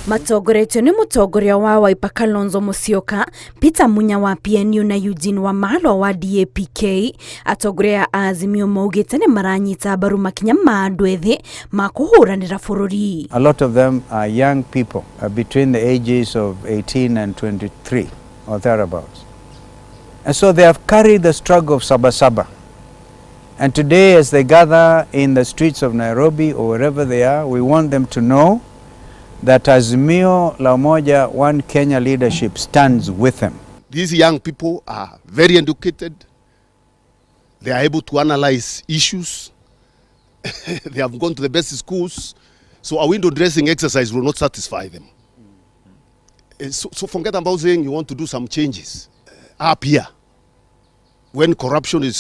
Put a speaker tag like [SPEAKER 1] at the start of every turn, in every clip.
[SPEAKER 1] Matongoretio ni mutongoria wa Wiper Kalonzo Musyoka, Peter Munya wa PNU na Eugene Wamalwa wa DAPK. Atongoria a Azimio maugite ni maranyita mbaru makinya ma andu ethĩ ma kuhuranira bururi.
[SPEAKER 2] A lot of them are young people between the ages of 18 and 23 or thereabouts. And so they have carried the struggle of Sabasaba. And today, as they gather in the streets of Nairobi or wherever they are, we want them to know that Azimio la Umoja One Kenya leadership stands with them.
[SPEAKER 3] These young people are very educated. They are able to analyze issues. They have gone to the best schools. So a window dressing exercise will not satisfy them. So forget about saying you want to do some changes. Up here, when corruption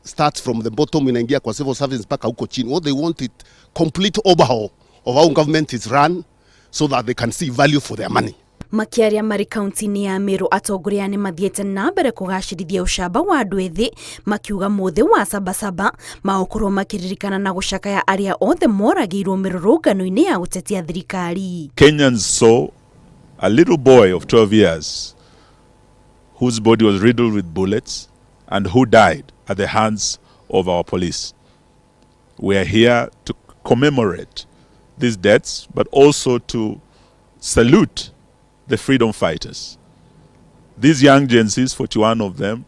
[SPEAKER 3] starts from the bottom inaingia kwa civil service mpaka huko chini, what they want is complete overhaul of how government is run, so that they can see value for their money.
[SPEAKER 1] Makiaria mari kaunti-ini ya Meru, atongoria ni mathiete na mbere kugacirithia ucamba wa andu ethĩ, makiuga muthi wa Sabasaba maokorwo makiririkana na gucakaya aria othe moragirwo mirurungano-ini ya gutetia thirikari.
[SPEAKER 4] Kenyans saw a little boy of 12 years whose body was riddled with bullets and who died at the hands of our police. We are here to commemorate these deaths, but also to salute the freedom fighters. These young Gen Zs, 41 of them,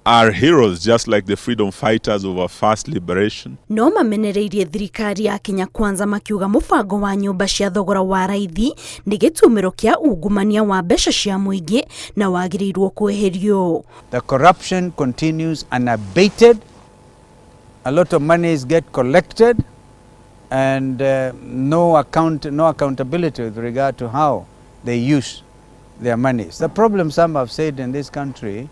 [SPEAKER 4] are heroes just like the freedom fighters of our first liberation.
[SPEAKER 1] No mamenereirie thirikari ya Kenya Kwanza makiuga mubango wa nyumba cia thogora wa raithi ni gitumiro kia ungumania wa mbeca cia muingi na wagirirwo kweherio.
[SPEAKER 2] The corruption continues unabated. A lot of monies get collected, and no accountability with regard to how they use their monies. The problem, some have said, in this country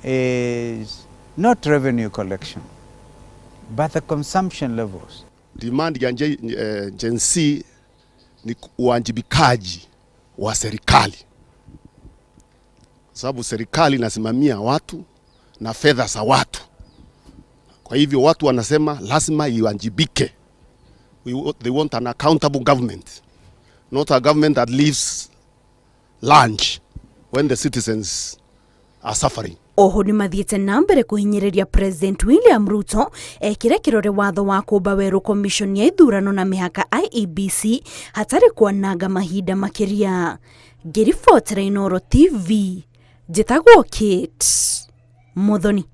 [SPEAKER 2] is not revenue collection, but the consumption levels.
[SPEAKER 3] Demand ya Gen Z ni uwajibikaji wa serikali, sababu serikali inasimamia watu na fedha za watu. Kwa hivyo watu wanasema lazima iwajibike. They want an accountable government, not a government that leaves lunch when the citizens are suffering.
[SPEAKER 1] Oho ni mathiete na mbere kuhinyiriria President William Ruto ekire kirore watho wa kumba weru commission ya ithurano na mihaka IEBC hatari kuananga mahinda makiria. Ngiribotera Inooro TV, njitagwo Kate Muthoni.